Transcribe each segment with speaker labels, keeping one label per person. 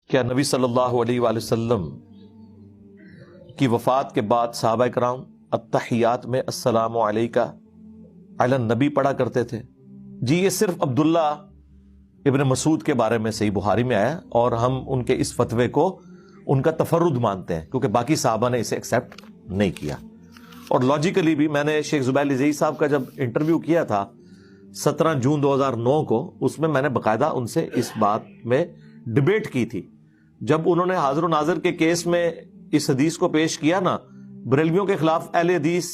Speaker 1: کیا نبی صلی اللہ علیہ وآلہ وسلم کی وفات کے بعد صحابہ کرام التحیات میں السلام علیکہ علی النبی پڑھا کرتے تھے؟ جی یہ صرف عبداللہ ابن مسعود کے بارے میں صحیح بخاری میں آیا اور ہم ان کے اس فتوے کو ان کا تفرد مانتے ہیں کیونکہ باقی صحابہ نے اسے ایکسیپٹ نہیں کیا. اور لاجیکلی بھی میں نے شیخ زبیر لزئی صاحب کا جب انٹرویو کیا تھا 17 جون 2009 کو، اس میں میں نے باقاعدہ ان سے اس بات میں ڈیبیٹ کی تھی. جب انہوں نے حاضر و ناظر کے کیس میں اس حدیث کو پیش کیا نا، بریلویوں کے خلاف اہل حدیث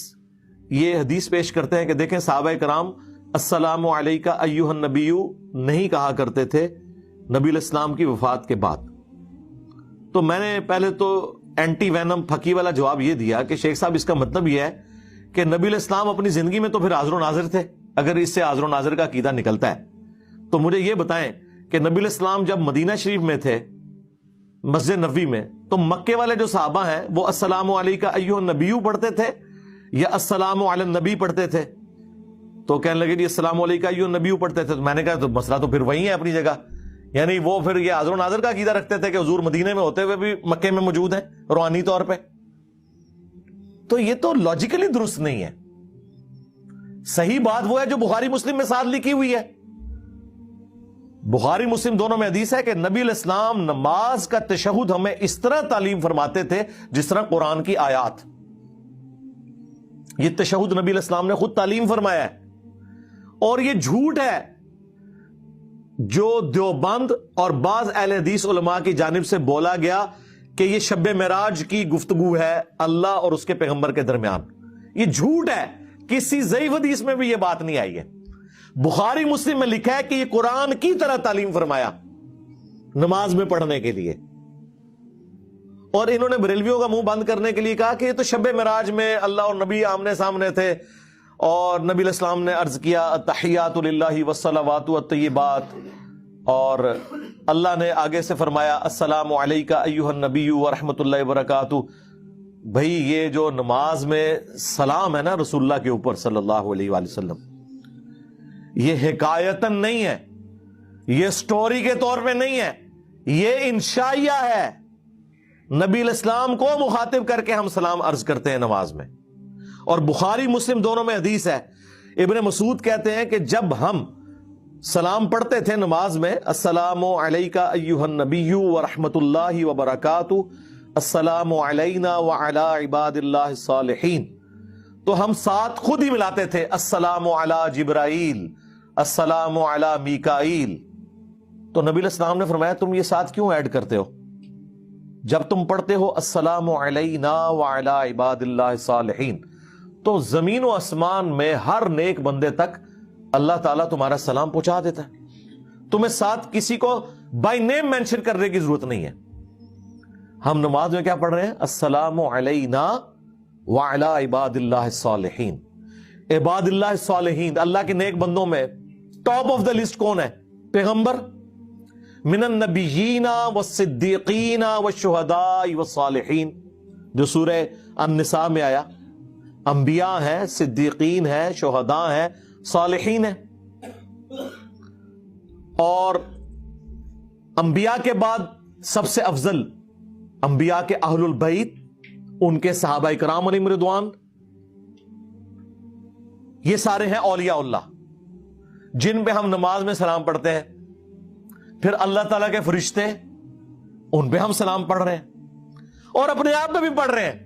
Speaker 1: یہ حدیث پیش کرتے ہیں کہ دیکھیں صحابہ کرام السلام علیکہ ایھا النبی نہیں کہا کرتے تھے نبی علیہ السلام کی وفات کے بعد. تو میں نے پہلے تو اینٹی وینم پھکی والا جواب یہ دیا کہ شیخ صاحب اس کا مطلب یہ ہے کہ نبی علیہ السلام اپنی زندگی میں تو پھر حاضر و ناظر تھے، اگر اس سے حاضر و ناظر کا عقیدہ نکلتا ہے تو مجھے یہ بتائیں کہ نبی علیہ السلام جب مدینہ شریف میں تھے مسجد نبوی میں تو مکے والے جو صحابہ ہیں وہ السلام علیکہ ایھا النبی پڑھتے تھے یا السلام علی النبی پڑھتے تھے؟ تو کہنے لگے جی السلام علیکہ ایھا النبی پڑھتے تھے. تو میں نے کہا تو مسئلہ تو پھر وہی ہے اپنی جگہ، یعنی وہ پھر یہ حاضر و ناظر کا عقیدہ رکھتے تھے کہ حضور مدینے میں ہوتے ہوئے بھی مکے میں موجود ہیں روحانی طور پہ. تو یہ تو لاجیکلی درست نہیں ہے. صحیح بات وہ ہے جو بخاری مسلم میں ساتھ لکھی ہوئی ہے. بخاری مسلم دونوں میں حدیث ہے کہ نبی علیہ السلام نماز کا تشہد ہمیں اس طرح تعلیم فرماتے تھے جس طرح قرآن کی آیات. یہ تشہد نبی علیہ السلام نے خود تعلیم فرمایا ہے. اور یہ جھوٹ ہے جو دیوبند اور بعض اہل حدیث علماء کی جانب سے بولا گیا کہ یہ شب معراج کی گفتگو ہے اللہ اور اس کے پیغمبر کے درمیان. یہ جھوٹ ہے، کسی ضعیف حدیث میں بھی یہ بات نہیں آئی ہے. بخاری مسلم میں لکھا ہے کہ یہ قرآن کی طرح تعلیم فرمایا نماز میں پڑھنے کے لیے. اور انہوں نے بریلویوں کا منہ بند کرنے کے لیے کہا کہ یہ تو شب معراج میں اللہ اور نبی آمنے سامنے تھے اور نبی علیہ السلام نے عرض کیا التحیات للہ والصلوات والطیبات، اور اللہ نے آگے سے فرمایا السلام علیکہ ایھا النبی ورحمۃ اللہ وبرکاتہ. بھائی یہ جو نماز میں سلام ہے نا رسول اللہ کے اوپر صلی اللہ علیہ وآلہ وسلم، یہ حکایتن نہیں ہے، یہ سٹوری کے طور پہ نہیں ہے، یہ انشائیہ ہے. نبی علیہ السلام کو مخاطب کر کے ہم سلام عرض کرتے ہیں نماز میں. اور بخاری مسلم دونوں میں حدیث ہے، ابن مسعود کہتے ہیں کہ جب ہم سلام پڑھتے تھے نماز میں السلام علیکہ ایھا النبی ورحمۃ اللہ وبرکاتہ السلام علینا وعلی عباد اللہ الصالحین، تو ہم ساتھ خود ہی ملاتے تھے السلام علی جبرائیل السلام علی میکائیل. تو نبی علیہ السلام نے فرمایا تم یہ ساتھ کیوں ایڈ کرتے ہو؟ جب تم پڑھتے ہو السلام علینا وعلی عباد اللہ الصالحین تو زمین و آسمان میں ہر نیک بندے تک اللہ تعالیٰ تمہارا سلام پہنچا دیتا ہے. تمہیں ساتھ کسی کو بائی نیم مینشن کرنے کی ضرورت نہیں ہے. ہم نماز میں کیا پڑھ رہے ہیں؟ السلام علینا وعلی عباد اللہ الصالحین. عباد اللہ الصالحین، اللہ کے نیک بندوں میں ٹاپ آف دا لسٹ کون ہے؟ پیغمبر. من النبیین والصدیقین والشہداء والصالحین، جو سورہ النساء میں آیا. انبیاء ہیں، صدیقین ہیں، شہداء ہیں، صالحین ہیں. اور انبیاء کے بعد سب سے افضل انبیاء کے اہل البیت، ان کے صحابہ کرام علیہم رضوان، یہ سارے ہیں اولیاء اللہ جن پہ ہم نماز میں سلام پڑھتے ہیں. پھر اللہ تعالیٰ کے فرشتے، ان پہ ہم سلام پڑھ رہے ہیں اور اپنے آپ پہ بھی پڑھ رہے ہیں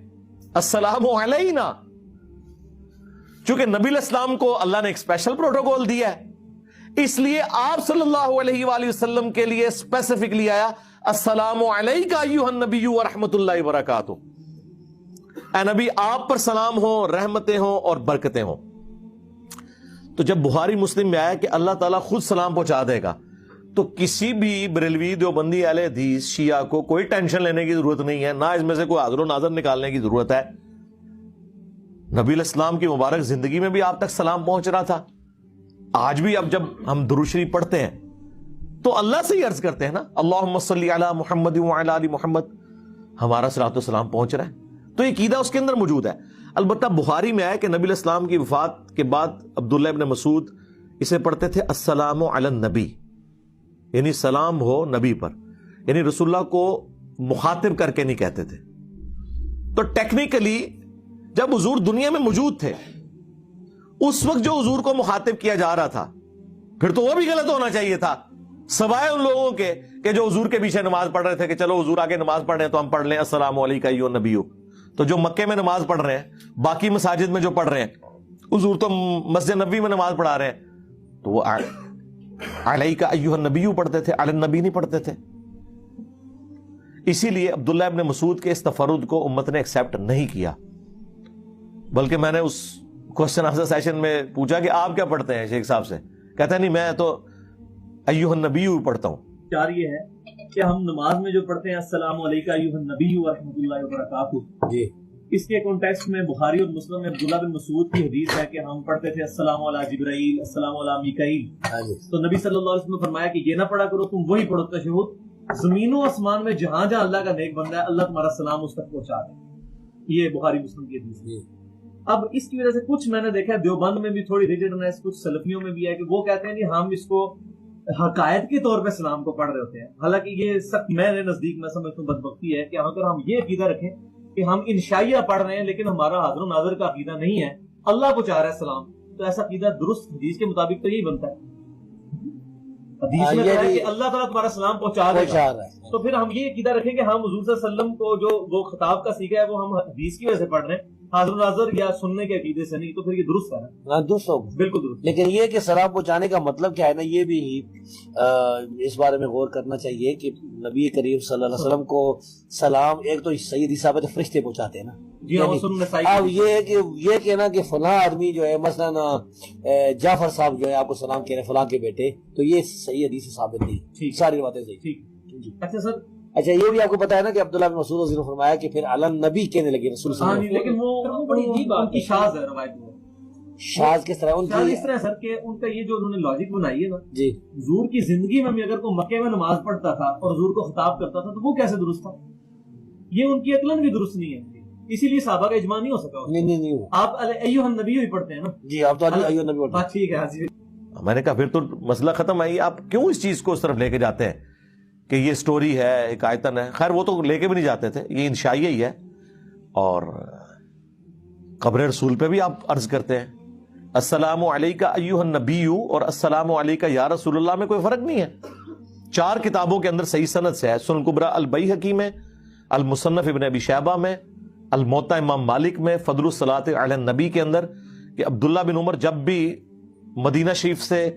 Speaker 1: السلام علینا. چونکہ نبی علیہ السلام کو اللہ نے ایک اسپیشل پروٹوکول دیا ہے، اس لیے آپ صلی اللہ علیہ وآلہ وسلم کے لیے اسپیسیفکلی آیا السلام علیکہ ایھا النبی ورحمۃ اللہ وبرکاتہ. اے نبی آپ پر سلام ہو، رحمتیں ہوں اور برکتیں ہوں. تو جب بخاری مسلم میں آیا کہ اللہ تعالیٰ خود سلام پہنچا دے گا تو کسی بھی بریلوی دیوبندی اہل حدیث شیعہ کو کوئی ٹینشن لینے کی ضرورت نہیں ہے، نہ اس میں سے کوئی حاضر و ناظر نکالنے کی ضرورت ہے. نبی علیہ السلام کی مبارک زندگی میں بھی آپ تک سلام پہنچ رہا تھا. آج بھی اب جب ہم درود شریف پڑھتے ہیں تو اللہ سے ہی عرض کرتے ہیں نا اللہم صلی علی محمد وعلی آل محمد، ہمارا صلاۃ و سلام پہنچ رہا ہے. تو یہ عقیدہ اس کے اندر موجود ہے. البتہ بخاری میں ہے کہ نبی علیہ السلام کی وفات کے بعد عبداللہ ابن مسعود اسے پڑھتے تھے السلام علی النبی، یعنی سلام ہو نبی پر. یعنی رسول اللہ کو مخاطب کر کے نہیں کہتے تھے. تو ٹیکنیکلی جب حضور دنیا میں موجود تھے اس وقت جو حضور کو مخاطب کیا جا رہا تھا پھر تو وہ بھی غلط ہونا چاہیے تھا، سوائے ان لوگوں کے کہ جو حضور کے پیچھے نماز پڑھ رہے تھے کہ چلو حضور آگے نماز پڑھ رہے ہیں تو ہم پڑھ لیں السلام علیکم ایھا النبی. تو جو مکے میں نماز پڑھ رہے ہیں، باقی مساجد میں جو پڑھ رہے ہیں، حضور تو مسجد نبوی میں نماز پڑھا رہے ہیں، تو وہ علیک ایھا النبی پڑھتے تھے، علی النبی نہیں پڑھتے تھے. اسی لیے عبداللہ ابن مسعود کے اس تفرد کو امت نے ایکسیپٹ نہیں کیا، بلکہ میں نے اس کوسچن آنسر سیشن میں پوچھا کہ آپ کیا پڑھتے ہیں شیخ صاحب سے، کہتا ہے نہیں میں تو ایھا النبی پڑھتا ہوں.
Speaker 2: چار یہ ہے کہ ہم نماز میں جو پڑھتے ہیں السلام علیکم ایھا النبی ورحمۃ اللہ وبرکاتہ، جی اس کے کانٹیکسٹ میں بخاری اور مسلم میں عبداللہ بن مسعود کی حدیث ہے کہ ہم پڑھتے تھے السلام علی جبرائیل، السلام علی میکائیل. تو نبی صلی اللہ علیہ وسلم نے فرمایا کہ یہ نہ پڑھا کرو، تم وہی پڑھو تشہد. زمین و آسمان میں جہاں جہاں اللہ کا نیک بندہ ہے اللہ تمہارا سلام اس تک پہنچا دے. یہ بخاری مسلم کی حدیث ہے. اب اس کی وجہ سے کچھ میں نے دیکھا ہے دیوبند میں بھی تھوڑی ریجڈنس، کچھ سلفیوں میں بھی ہے کہ وہ کہتے ہیں کہ ہم اس کو حقائق کے طور پہ سلام کو پڑھ رہے ہوتے ہیں. حالانکہ یہ سخت میرے نزدیک میں سمجھتا ہوں بدبختی ہے کہ اگر ہم یہ عقیدہ رکھیں کہ ہم انشائیہ پڑھ رہے ہیں لیکن ہمارا حاضر و ناظر کا عقیدہ نہیں ہے، اللہ کو چاہ رہا ہے سلام، تو ایسا عقیدہ درست حدیث کے مطابق تو یہی بنتا ہے. حدیث میں کہا ہے کہ اللہ تعالیٰ تمہارا سلام پہنچا رہا ہے، تو پھر ہم یہ عقیدہ رکھیں کہ ہم حضور صلی اللہ علیہ وسلم کو جو وہ خطاب کا سیکھا ہے وہ ہم حدیث کی وجہ سے پڑھ رہے ہیں، حاضر و ناظر یا سننے کے عقیدے سے نہیں، تو پھر یہ درست ہے نا؟ درست ہوگا، بالکل درست.
Speaker 3: لیکن یہ کہ سلام پہنچانے کا مطلب کیا ہے نا، یہ بھی اس بارے میں غور کرنا چاہیے کہ نبی کریم صلی اللہ علیہ وسلم کو سلام ایک تو سید صاحب فرشتے پہنچاتے ہیں نا، اب یہ کہنا کہ فلاں آدمی جو ہے مثلا جعفر صاحب جو ہے آپ کو سلام کہہ رہے ہیں فلاں کے بیٹے، تو یہ صحیح حدیث سے ثابت نہیں، ساری باتیں صحیح.
Speaker 2: اچھا سر،
Speaker 3: اچھا یہ بھی آپ کو پتا ہے نا کہ عبداللہ بن مسعود رضی اللہ عنہ نے فرمایا کہ پھر علی النبی کہنے لگے رسول صلی اللہ علیہ وسلم.
Speaker 2: لیکن وہ بڑی عجیب بات کی شاذ ہے روایت میں.
Speaker 3: شاذ کس طرح؟
Speaker 2: شاذ اس طرح سر کہ ان کا یہ جو انہوں نے لاجک بنائی ہے نا، جی حضور کی زندگی میں بھی اگر کوئی مکے میں نماز پڑھتا تھا اور حضور کو خطاب کرتا تھا تو وہ کیسے درست تھا؟ یہ ان کی عقلاً بھی درست نہیں ہے، اسی لیے صحابہ کا اجماع نہیں ہو سکا.
Speaker 3: نہیں
Speaker 2: آپ ایھا النبی ہی پڑھتے ہیں نا؟
Speaker 3: جی آپ تو ایھا النبی پڑھتے ہیں.
Speaker 2: ٹھیک ہے حاضر.
Speaker 1: میں نے کہا پھر تو مسئلہ ختم ہے، آپ کیوں اس چیز کو اس طرف لے کے جاتے ہیں کہ یہ سٹوری ہے، ایک آیتن ہے. خیر وہ تو لے کے بھی نہیں جاتے تھے، یہ انشائیہ ہی ہے. اور قبر رسول پہ بھی آپ عرض کرتے ہیں السلام علیکہ ایھا النبی اور السلام علیکہ یا رسول اللہ میں کوئی فرق نہیں ہے. 4 کتابوں کے اندر صحیح سند سے ہے، سنن کبریٰ البیہقی میں، المصنف ابن ابی شیبہ میں، الموطا امام مالک میں، فضل الصلاۃ علی النبی کے اندر، کہ عبداللہ بن عمر جب بھی مدینہ شریف سے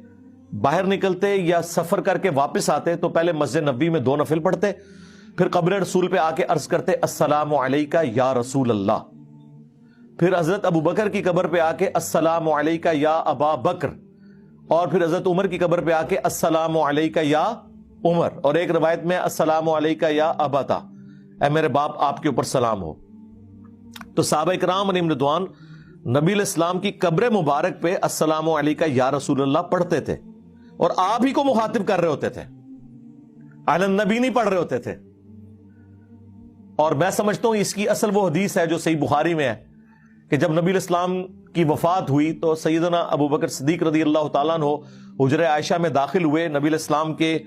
Speaker 1: باہر نکلتے یا سفر کر کے واپس آتے تو پہلے مسجد نبوی میں 2 نفل پڑھتے، پھر قبر رسول پہ آ کے عرض کرتے السلام علیکہ یا رسول اللہ. پھر حضرت ابو بکر کی قبر پہ آ کے السلام علیکہ یا ابا بکر، اور پھر حضرت عمر کی قبر پہ آ کے السلام علیکہ یا عمر، اور ایک روایت میں السلام علیکہ یا ابتا، اے میرے باپ آپ کے اوپر سلام ہو. تو صحابہ کرام علیہم رضوان نبی علیہ السلام کی قبر مبارک پہ السلام علیکہ یا رسول اللہ پڑھتے تھے، اور آپ ہی کو مخاطب کر رہے ہوتے تھے، علی النبی نہیں پڑھ رہے ہوتے تھے. اور میں سمجھتا ہوں اس کی اصل وہ حدیث ہے جو صحیح بخاری میں ہے کہ جب نبی علیہ السلام کی وفات ہوئی تو سیدنا ابو بکر صدیق رضی اللہ تعالیٰ عنہ حجرہ عائشہ میں داخل ہوئے، نبی علیہ السلام کے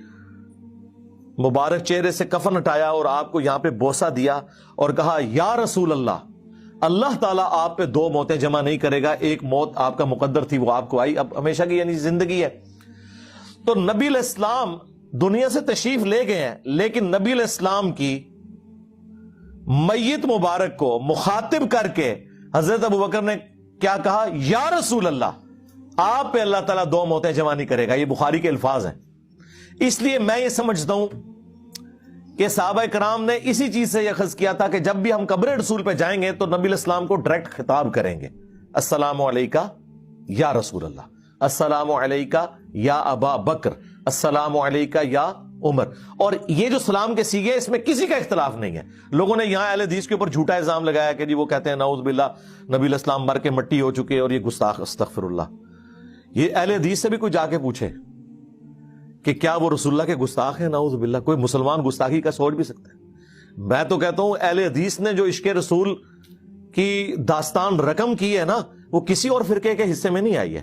Speaker 1: مبارک چہرے سے کفن ہٹایا اور آپ کو یہاں پہ بوسہ دیا اور کہا یا رسول اللہ، اللہ تعالیٰ آپ پہ 2 موتیں جمع نہیں کرے گا، ایک موت آپ کا مقدر تھی وہ آپ کو آئی، اب ہمیشہ کی یعنی زندگی ہے. تو نبی علیہ السلام دنیا سے تشریف لے گئے ہیں، لیکن نبی علیہ السلام کی میت مبارک کو مخاطب کر کے حضرت ابو بکر نے کیا کہا؟ یا رسول اللہ، آپ پہ اللہ تعالیٰ 2 موتیں جمع نہیں کرے گا. یہ بخاری کے الفاظ ہیں. اس لیے میں یہ سمجھتا ہوں کہ صحابہ کرام نے اسی چیز سے یہ اخذ کیا تھا کہ جب بھی ہم قبر رسول پہ جائیں گے تو نبی علیہ السلام کو ڈائریکٹ خطاب کریں گے السلام علیکہ یا رسول اللہ، السلام علیکہ یا ابا بکر، السلام علیکہ یا عمر. اور یہ جو سلام کے سیغے اس میں کسی کا اختلاف نہیں ہے. لوگوں نے یہاں اہل حدیث کے اوپر جھوٹا الزام لگایا کہ جی وہ کہتے ہیں نعوذ باللہ نبی علیہ السلام مر کے مٹی ہو چکے اور یہ گستاخ، استغفر اللہ. یہ اہل حدیث سے بھی کوئی جا کے پوچھے کہ کیا وہ رسول اللہ کے گستاخ ہیں؟ نعوذ باللہ. کوئی مسلمان گستاخی کا سوچ بھی سکتا ہے؟ میں تو کہتا ہوں اہل حدیث نے جو عشق رسول کی داستان رقم کی ہے نا، وہ کسی اور فرقے کے حصے میں نہیں آئی ہے.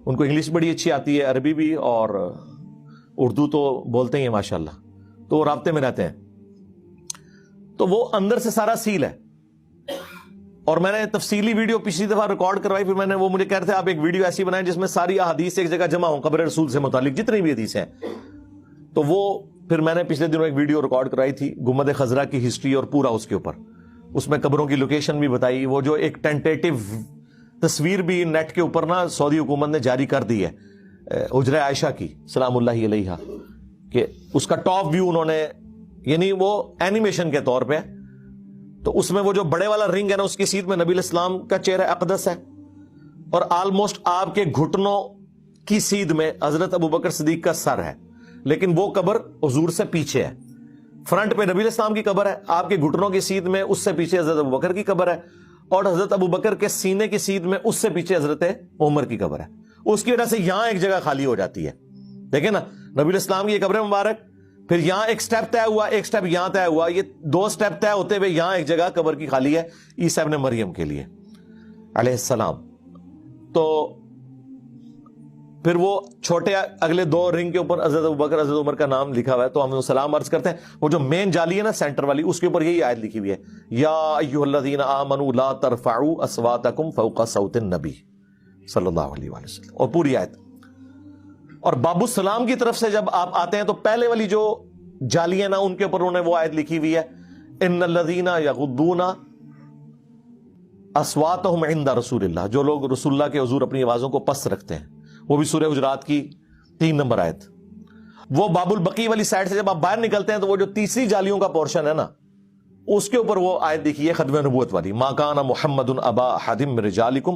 Speaker 1: ان کو انگلش بڑی اچھی آتی ہے, عربی بھی, اور اردو تو بولتے ہی ہیں ماشاءاللہ, تو وہ رابطے میں رہتے ہیں. تو وہ اندر سے سارا سیل ہے. اور میں نے تفصیلی ویڈیو پچھلی دفعہ ریکارڈ کروائی, پھر میں نے, وہ مجھے کہہ رہے تھے آپ ایک ویڈیو ایسی بنائیں جس میں ساری احادیث ایک جگہ جمع ہوں قبر رسول سے متعلق جتنی بھی حدیث ہیں. تو وہ پھر میں نے پچھلے دنوں ایک ویڈیو ریکارڈ کرائی تھی گنبد خضرا کی ہسٹری اور پورا اس کے اوپر, اس میں قبروں کی لوکیشن بھی بتائی. وہ جو ایک ٹینٹیٹو تصویر بھی نیٹ کے اوپر نا سعودی حکومت نے جاری کر دی ہے حجرہ عائشہ کی سلام اللہ علیہا, کہ اس کا ٹاپ ویو انہوں نے, یعنی وہ اینیمیشن کے طور پہ, تو اس میں وہ جو بڑے والا رنگ ہے نا اس کی سیدھ میں نبی الاسلام کا چہرہ اقدس ہے, اور آلموسٹ آپ کے گھٹنوں کی سیدھ میں حضرت ابوبکر صدیق کا سر ہے, لیکن وہ قبر حضور سے پیچھے ہے. فرنٹ پہ نبی الاسلام کی قبر ہے, آپ کے گھٹنوں کی سیدھ میں اس سے پیچھے حضرت ابوبکر کی قبر ہے, اور حضرت ابوبکر کے سینے کی سیدھ میں اس سے پیچھے حضرت عمر کی قبر ہے. اس کی وجہ سے یہاں ایک جگہ خالی ہو جاتی ہے. دیکھیں نا نبی الاسلام کی یہ قبر مبارک, پھر یہاں ایک سٹیپ طے ہوا, ایک سٹیپ یہاں طے ہوا, یہ 2 سٹیپ طے ہوتے ہوئے یہاں ایک جگہ قبر کی خالی ہے عیسیٰ ابن مریم کے لیے علیہ السلام. تو پھر وہ چھوٹے اگلے 2 رنگ کے اوپر حضرت ابوبکر حضرت عمر کا نام لکھا ہوا ہے, تو ہم سلام عرض کرتے ہیں. وہ جو مین جالی ہے نا سینٹر والی, اس کے اوپر یہی آیت لکھی ہوئی ہے, یا ایھا الذین آمنوا لا ترفعوا اصواتکم فوق صوت النبی صلی اللہ علیہ وآلہ وسلم, اور پوری آیت. اور باب السلام کی طرف سے جب آپ آتے ہیں تو پہلے والی جو جالی ہے نا ان کے اوپر انہوں نے وہ آیت لکھی ہوئی ہے, ان الذین یغضون اصواتہم عند رسول اللہ, جو لوگ رسول اللہ کے حضور اپنی آوازوں کو پست رکھتے ہیں. وہ بھی سورہ حجرات کی 3 نمبر آیت. وہ باب البقی والی سائڈ سے جب آپ باہر نکلتے ہیں تو وہ جو تیسری جالیوں کا پورشن ہے نا اس کے اوپر وہ آیت دیکھی ہے ختم نبوت والی, ما کان محمد ابا احد من رجالکم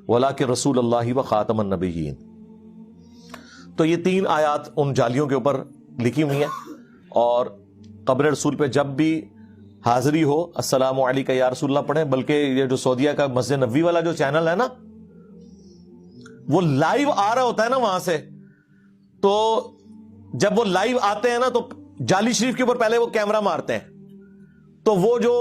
Speaker 1: ولکن رسول اللہ وخاتم النبیین. تو یہ 3 آیات ان جالیوں کے اوپر لکھی ہوئی ہیں. اور قبر رسول پہ جب بھی حاضری ہو السلام علیکہ یا رسول اللہ پڑھیں. بلکہ یہ جو سعودیہ کا مسجد نبوی والا جو چینل ہے نا وہ لائیو آ رہا ہوتا ہے نا وہاں سے, تو جب وہ لائیو آتے ہیں نا تو جالی شریف کے اوپر پہلے وہ کیمرہ مارتے ہیں, تو وہ جو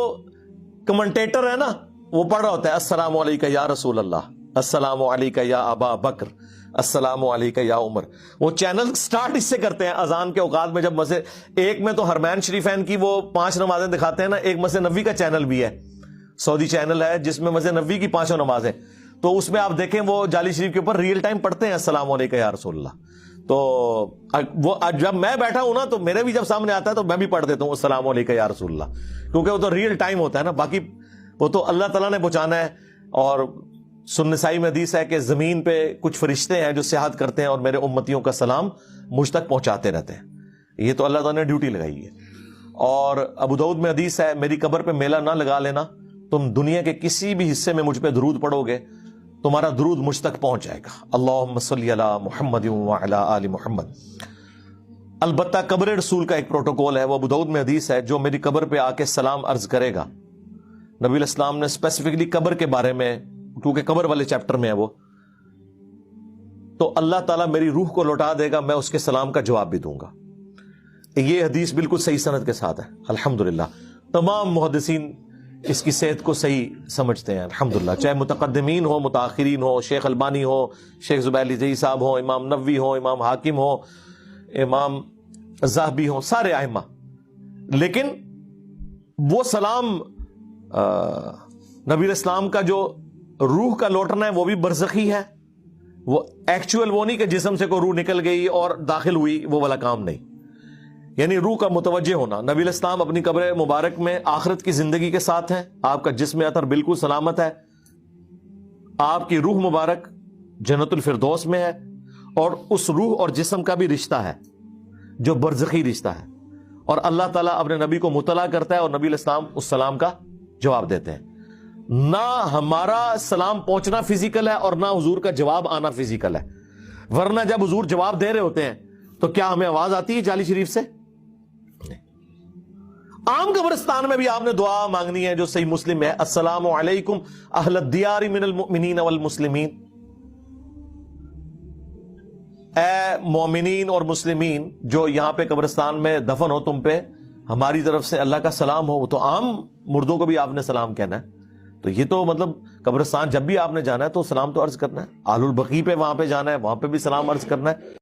Speaker 1: کمنٹیٹر ہے نا وہ پڑھ رہا ہوتا ہے السلام علیکہ یا رسول اللہ, السلام علیکہ یا ابا بکر, السلام علیکہ یا عمر. وہ چینل سٹارٹ اس سے کرتے ہیں اذان کے اوقات میں, جب مسجد ایک میں تو حرمین شریفین کی وہ 5 نمازیں دکھاتے ہیں نا, ایک مسجد نبوی کا چینل بھی ہے, سعودی چینل ہے جس میں مسجد نبوی کی 5 نمازیں, تو اس میں آپ دیکھیں وہ جالی شریف کے اوپر ریئل ٹائم پڑھتے ہیں السلام علیکہ یا رسول اللہ. تو وہ جب میں بیٹھا ہوں نا تو میرے بھی جب سامنے آتا ہے تو میں بھی پڑھ دیتا ہوں السلام علیکہ یا رسول اللہ, کیونکہ وہ تو ریئل ٹائم ہوتا ہے نا. باقی وہ تو اللہ تعالیٰ نے پہنچانا ہے. اور سنسائی میں حدیث ہے کہ زمین پہ کچھ فرشتے ہیں جو سیاحت کرتے ہیں اور میرے امتیوں کا سلام مجھ تک پہنچاتے رہتے ہیں. یہ تو اللہ تعالیٰ نے ڈیوٹی لگائی ہے. اور ابو داؤد میں حدیث ہے, میری قبر پہ میلہ نہ لگا لینا, تم دنیا کے کسی بھی حصے میں مجھ پہ درود پڑھو گے تمہارا درود مجھ تک پہنچ جائے گا. اللہم صلی علی محمد وعلی آل محمد. البتہ قبر رسول کا ایک پروٹوکول ہے, وہ ابو داؤد میں حدیث ہے, جو میری قبر پہ آ کے سلام عرض کرے گا. نبی الاسلام نے اسپیسیفکلی قبر کے بارے میں, کیونکہ قبر والے چیپٹر میں ہے وہ, تو اللہ تعالیٰ میری روح کو لوٹا دے گا, میں اس کے سلام کا جواب بھی دوں گا. یہ حدیث بالکل صحیح سند کے ساتھ ہے الحمدللہ. تمام محدثین اس کی صحت کو صحیح سمجھتے ہیں الحمدللہ, چاہے متقدمین ہو, متاخرین ہو, شیخ البانی ہو, شیخ زبیر زئی صاحب ہو, امام نووی ہو, امام حاکم ہو, امام ذہبی ہو, سارے ائمہ. لیکن وہ سلام نبی الاسلام کا جو روح کا لوٹنا ہے وہ بھی برزخی ہے, وہ ایکچوئل وہ نہیں کہ جسم سے کوئی روح نکل گئی اور داخل ہوئی, وہ والا کام نہیں. یعنی روح کا متوجہ ہونا. نبی الاسلام اپنی قبر مبارک میں آخرت کی زندگی کے ساتھ ہیں, آپ کا جسم اطہر بالکل سلامت ہے, آپ کی روح مبارک جنت الفردوس میں ہے, اور اس روح اور جسم کا بھی رشتہ ہے جو برزخی رشتہ ہے. اور اللہ تعالیٰ اپنے نبی کو مطلع کرتا ہے اور نبی الاسلام اس سلام کا جواب دیتے ہیں. نہ ہمارا سلام پہنچنا فزیکل ہے اور نہ حضور کا جواب آنا فزیکل ہے, ورنہ جب حضور جواب دے رہے ہوتے ہیں تو کیا ہمیں آواز آتی ہے جالی شریف سے؟ عام قبرستان میں بھی آپ نے دعا مانگنی ہے جو صحیح مسلم ہے, السلام علیکم اہل الدیار من المؤمنین والمسلمین. اے مومنین اور مسلمین جو یہاں پہ قبرستان میں دفن ہو, تم پہ ہماری طرف سے اللہ کا سلام ہو. وہ تو عام مردوں کو بھی آپ نے سلام کہنا ہے, تو یہ تو مطلب قبرستان جب بھی آپ نے جانا ہے تو سلام تو عرض کرنا ہے، آل البقیع پہ وہاں پہ جانا ہے، وہاں پہ بھی سلام عرض کرنا ہے.